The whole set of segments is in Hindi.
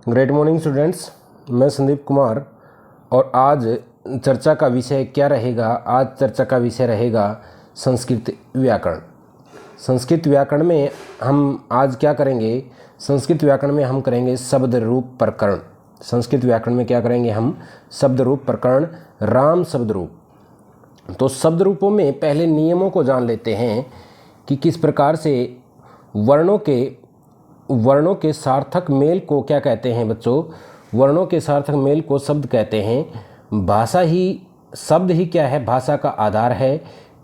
ग्रेट मॉर्निंग स्टूडेंट्स, मैं संदीप कुमार। और आज चर्चा का विषय क्या रहेगा? आज चर्चा का विषय रहेगा संस्कृत व्याकरण। संस्कृत व्याकरण में हम आज क्या करेंगे? संस्कृत व्याकरण में हम करेंगे शब्द रूप प्रकरण। संस्कृत व्याकरण में क्या करेंगे हम? शब्द रूप प्रकरण, राम शब्द रूप। तो शब्द रूपों में पहले नियमों को जान लेते हैं कि किस प्रकार से वर्णों के सार्थक मेल को क्या कहते हैं बच्चों? वर्णों के सार्थक मेल को शब्द कहते हैं। शब्द ही क्या है? भाषा का आधार है।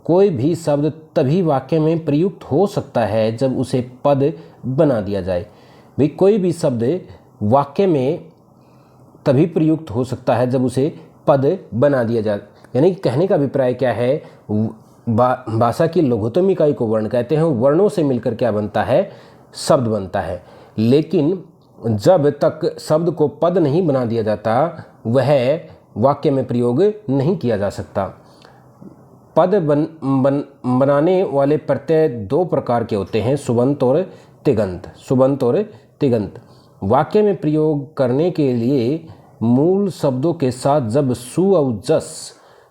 कोई भी शब्द तभी वाक्य में प्रयुक्त हो सकता है जब उसे पद बना दिया जाए। भाई, कोई भी शब्द वाक्य में तभी प्रयुक्त हो सकता है जब उसे पद बना दिया जाए। यानी कहने का अभिप्राय क्या है? भाषा की लघुत्तम इकाई को वर्ण कहते हैं। वर्णों से मिलकर क्या बनता है? शब्द बनता है। लेकिन जब तक शब्द को पद नहीं बना दिया जाता, वह वाक्य में प्रयोग नहीं किया जा सकता। पद बनाने वाले प्रत्यय दो प्रकार के होते हैं, सुबंत और तिगंत। सुबंत और तिगंत वाक्य में प्रयोग करने के लिए मूल शब्दों के साथ जब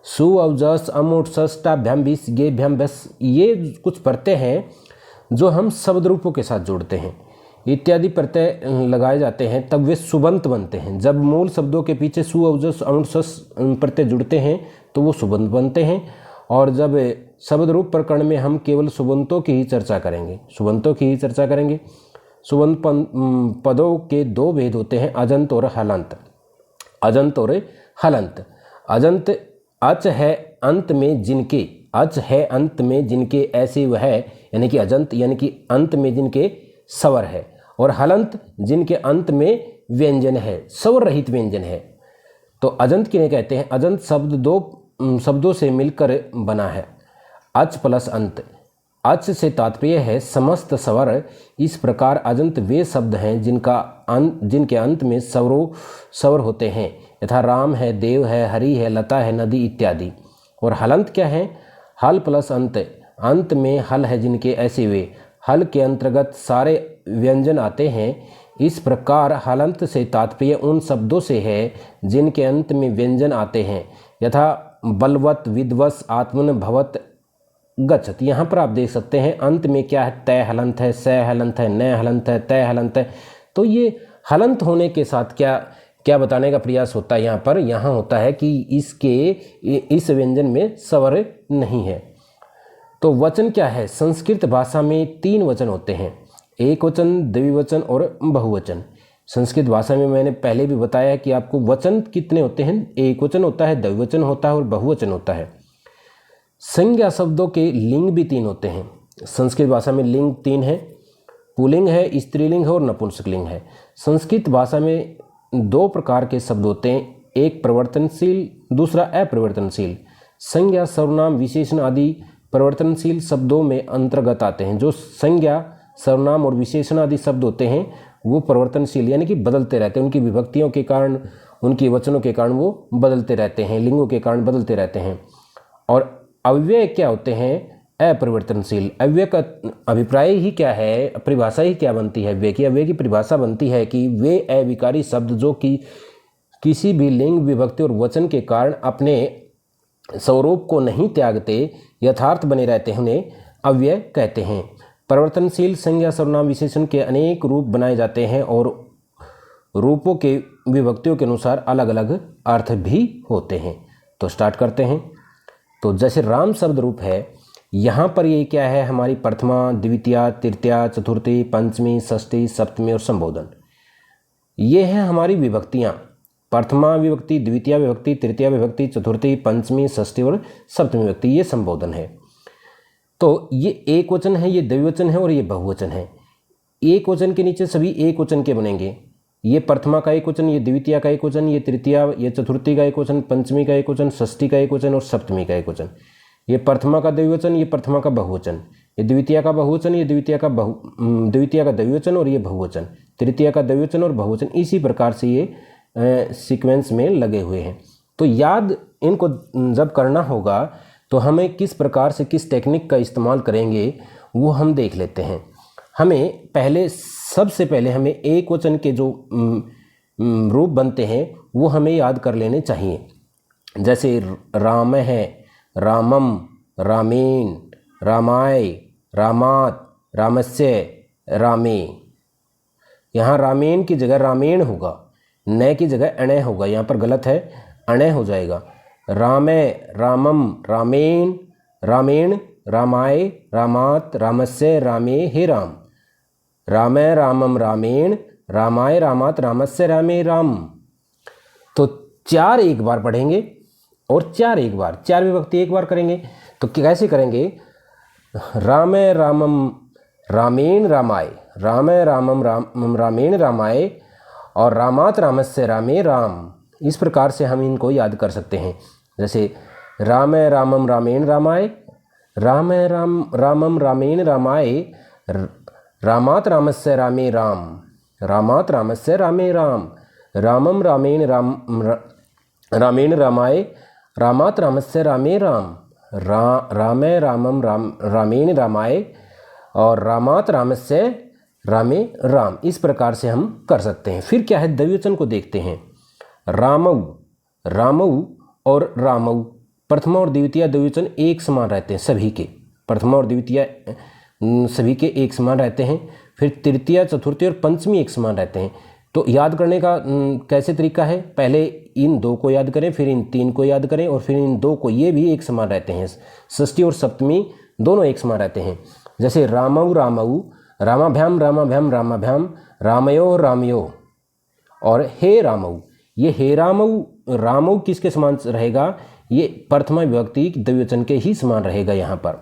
सुअवजस अमूर्तष्टाभ्याम विस गेभ्याम बस, ये कुछ प्रत्यय हैं जो हम शब्द रूपों के साथ जोड़ते हैं, इत्यादि प्रत्यय लगाए जाते हैं, तब वे सुबंत बनते हैं। जब मूल शब्दों के पीछे सुअवजस अमूर्तष् प्रत्यय जुड़ते हैं तो वो सुबंत बनते हैं। और जब शब्द रूप प्रकरण में हम केवल सुबंतों की ही चर्चा करेंगे, सुबंत पदों के दो भेद होते हैं, अजंत और हलंत। अजंत अच है अंत में जिनके ऐसे वह, यानी कि अजंत यानी कि अंत में जिनके स्वर है, और हलंत जिनके अंत में व्यंजन है, स्वर रहित व्यंजन है। तो अजंत किन्हें कहते हैं? अजंत शब्द दो शब्दों से मिलकर बना है, अच प्लस अंत। अच से तात्पर्य है समस्त स्वर। इस प्रकार अजंत वे शब्द हैं जिनके अंत में स्वर होते हैं, यथा राम है, देव है, हरि है, लता है, नदी इत्यादि। और हलंत क्या है? हल प्लस अंत में हल है जिनके ऐसे वे, हल के अंतर्गत सारे व्यंजन आते हैं। इस प्रकार हलंत से तात्पर्य उन शब्दों से है जिनके अंत में व्यंजन आते हैं, यथा बलवत, विद्वस, आत्मन, भवत, गच्छत। यहाँ पर आप देख सकते हैं अंत में क्या है? तय हलंत है, स हलंत है, न हलंत है, तय हलंत है। तो ये हलंत होने के साथ क्या बताने का प्रयास होता है यहाँ पर? यहाँ होता है कि इस व्यंजन में स्वर नहीं है। तो वचन क्या है? संस्कृत भाषा में तीन वचन होते हैं, एक वचन, द्विवचन और बहुवचन। संस्कृत भाषा में मैंने पहले भी बताया कि आपको वचन कितने होते हैं? एक वचन होता है, द्विवचन होता है और बहुवचन होता है। संज्ञा शब्दों के लिंग भी तीन होते हैं। संस्कृत भाषा में लिंग तीन है, पुल्लिंग है, स्त्रीलिंग है और नपुंसकलिंग है। संस्कृत भाषा में दो प्रकार के शब्द होते हैं, एक परिवर्तनशील, दूसरा अपरिवर्तनशील। संज्ञा, सर्वनाम, विशेषण आदि परिवर्तनशील शब्दों में अंतर्गत आते हैं। जो संज्ञा, सर्वनाम और विशेषण आदि शब्द होते हैं वो परिवर्तनशील यानी कि बदलते रहते हैं। उनकी विभक्तियों के कारण, उनकी वचनों के कारण वो बदलते रहते हैं, लिंगों के कारण बदलते रहते हैं। और अव्यय क्या होते हैं? अपरिवर्तनशील। अव्यय का अभिप्राय ही क्या है? परिभाषा ही क्या बनती है अव्यय की? अव्यय की परिभाषा बनती है कि वे अविकारी शब्द जो कि किसी भी लिंग, विभक्ति और वचन के कारण अपने स्वरूप को नहीं त्यागते, यथार्थ बने रहते हैं, उन्हें अव्यय कहते हैं। परिवर्तनशील संज्ञा, सर्वनाम, विशेषण के अनेक रूप बनाए जाते हैं और रूपों के विभक्तियों के अनुसार अलग अलग अर्थ भी होते हैं। तो स्टार्ट करते हैं। तो जैसे राम शब्द रूप है, यहाँ पर ये क्या है? हमारी प्रथमा, द्वितीया, तृतीया, चतुर्थी, पंचमी, षष्ठी, सप्तमी और संबोधन। ये हैं हमारी विभक्तियाँ। प्रथमा विभक्ति, द्वितीय विभक्ति, तृतीय विभक्ति, चतुर्थी, पंचमी, षष्ठी और सप्तमी विभक्ति, ये संबोधन है। तो ये एक वचन है, ये द्विवचन है और ये बहुवचन है। एक वचन के नीचे सभी एक वचन के बनेंगे। ये प्रथमा का एक वचन, ये द्वितीय का एक वचन, ये तृतीय, ये चतुर्थी का एक वचन, पंचमी का एक वचन, षष्ठी का एक वचन और सप्तमी का एक वचन। ये प्रथमा का द्विवचन, ये प्रथमा का बहुवचन, ये द्वितीय का बहुवचन, ये द्वितीय का द्विवचन और ये बहुवचन, तृतीय का द्विवचन और बहुवचन। इसी प्रकार से ये सीक्वेंस में लगे हुए हैं। तो याद इनको जब करना होगा तो हमें किस प्रकार से, किस टेक्निक का इस्तेमाल करेंगे वो हम देख लेते हैं। हमें सबसे पहले हमें एक वचन के जो रूप बनते हैं वो हमें याद कर लेने चाहिए। जैसे राम है, रामम, रामेण, रामाय, रामात, रामस्य, रामे। यहाँ रामेण की जगह रामेण होगा, न की जगह अणय होगा, यहाँ पर गलत है, अणय हो जाएगा। रामे, रामम, रामेण, रामेण, रामाय, रामात, रामस्य, रामे, हे राम। रामे, रामम, रामेण, रामाय, रामात, रामस्य, रामे, राम। तो 4 एक बार पढ़ेंगे और 4 एक बार, 4 विभक्ति एक बार करेंगे। तो कैसे करेंगे? रामे, रामम, रामेण, रामाय, रामे, रामम, रामेण, रामाय और रामात, रामस्य, रामे, राम। इस प्रकार से हम इनको याद कर सकते हैं। जैसे रामे, रामम, रामेण, रामाय, रामे, रामम, रामेण, रामाय, रामात, रामस्य, रामे, राम, रामात, रामस्य, रामे, राम, रामम, रामेण, रामेण, रामाय, रामात, रामस्य, रामे, राम, रामे, रामम, रामेण, रामाय और रामात, रामस्य, रामे, राम। इस प्रकार से हम कर सकते हैं। फिर क्या है, द्विवचन को देखते हैं। रामऊ, रामऊ और रामऊ, प्रथमा और द्वितीय द्विवचन एक समान रहते हैं सभी के, प्रथमा और द्वितीय सभी के एक समान रहते हैं। फिर तृतीय, चतुर्थी और पंचमी एक समान रहते हैं। तो याद करने का कैसे तरीका है? पहले इन 2 को याद करें, फिर इन 3 को याद करें और फिर इन 2 को, ये भी एक समान रहते हैं। षष्ठी और सप्तमी दोनों एक समान रहते हैं। जैसे रामऊ, रामऊ, रामाभ्याम, रामाभ्याम, रामाभ्याम, रामयो, रामयो और हे रामऊ। ये हे रामऊ, रामऊ किसके समान रहेगा? ये प्रथमा विभक्ति द्विवचन के ही समान रहेगा। यहाँ पर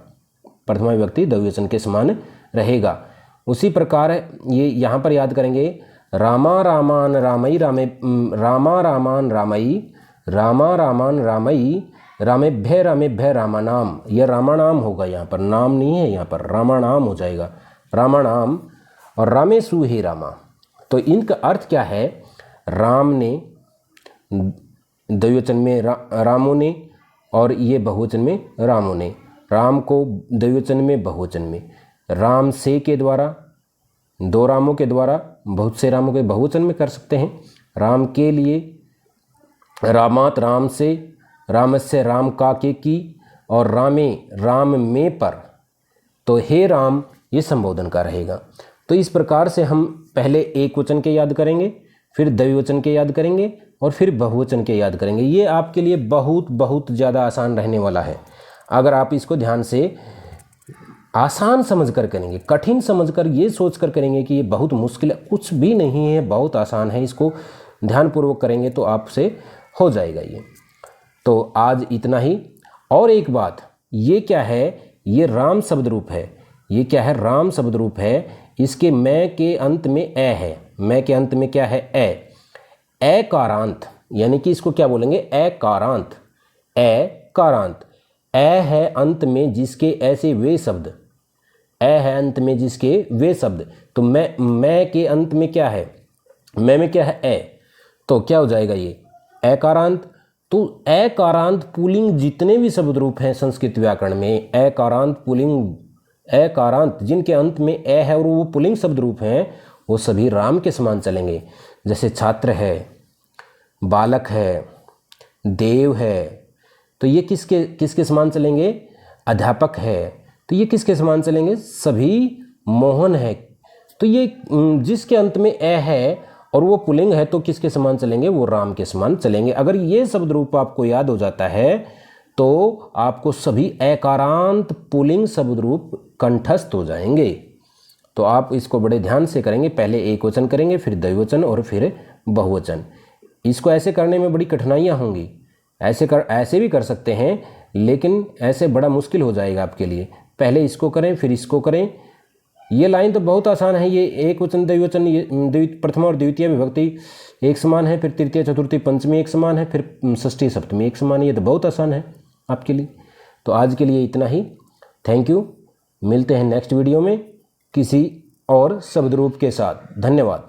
प्रथमा विभक्ति द्विवचन के समान रहेगा। उसी प्रकार ये यहाँ पर याद करेंगे, रामा, रामान, रामई, रामे, रामा, रामान, रामई, रामा, रामान, रामई, रामेभ्य, रामेभ्य, रामानाम। यह रामानाम होगा, यहाँ पर नाम नहीं है, यहाँ पर रामानाम हो जाएगा, रामानाम और रामेशु, हे रामा। तो इनका अर्थ क्या है? राम ने द्विवचन में रामों ने और ये बहुवचन में रामों ने। राम को द्विवचन में, बहुवचन में। राम से के द्वारा, 2 रामों के द्वारा, बहुत से रामों के बहुवचन में कर सकते हैं। राम के लिए, रामात, राम से, रामस्य, राम का के की और रामे, राम में पर। तो हे राम ये संबोधन का रहेगा। तो इस प्रकार से हम पहले एक वचन के याद करेंगे, फिर द्विवचन के याद करेंगे और फिर बहुवचन के याद करेंगे। ये आपके लिए बहुत बहुत ज़्यादा आसान रहने वाला है। अगर आप इसको ध्यान से आसान समझकर करेंगे, कठिन समझकर ये सोचकर करेंगे कि ये बहुत मुश्किल है, कुछ भी नहीं है, बहुत आसान है, इसको ध्यानपूर्वक करेंगे तो आपसे हो जाएगा ये। तो आज इतना ही। और एक बात, ये क्या है? ये राम शब्द रूप है। ये क्या है? राम शब्द रूप है। इसके मैं के अंत में ए है। मैं के अंत में क्या है? ए। ए कारांत, यानी कि इसको क्या बोलेंगे? ए कारांत। ए कारांत। ए है अंत में जिसके ऐसे वे शब्द, ए है अंत में जिसके वे शब्द। तो मैं के अंत में क्या है? मैं में क्या है? ए। तो क्या हो जाएगा ये? ए कारांत। तो ए कारांत पुल्लिंग जितने भी शब्द रूप हैं संस्कृत व्याकरण में, ए कारांत पुल्लिंग, ए कारांत जिनके अंत में ए है और वो पुल्लिंग शब्द रूप हैं, वो सभी राम के समान चलेंगे। जैसे छात्र है, बालक है, देव है, तो ये किसके समान चलेंगे? अध्यापक है, तो ये किसके समान चलेंगे? सभी मोहन है। तो ये जिसके अंत में ए है और वो पुल्लिंग है तो किसके समान चलेंगे? वो राम के समान चलेंगे। अगर ये शब्द रूप आपको याद हो जाता है तो आपको सभी एकारांत पुल्लिंग शब्द रूप कंठस्थ हो जाएंगे। तो आप इसको बड़े ध्यान से करेंगे। पहले एक वचन करेंगे, फिर द्विवचन और फिर बहुवचन। इसको ऐसे करने में बड़ी कठिनाइयाँ होंगी। ऐसे भी कर सकते हैं, लेकिन ऐसे बड़ा मुश्किल हो जाएगा आपके लिए। पहले इसको करें, फिर इसको करें। ये लाइन तो बहुत आसान है। ये एक वचन, द्विवचन, ये प्रथमा और द्वितीय विभक्ति एक समान है, फिर तृतीय, चतुर्थी, पंचमी एक समान है, फिर षष्ठी, सप्तमी एक समान है। ये तो बहुत आसान है आपके लिए। तो आज के लिए इतना ही। Thank you. मिलते हैं नेक्स्ट वीडियो में किसी और शब्द रूप के साथ। धन्यवाद।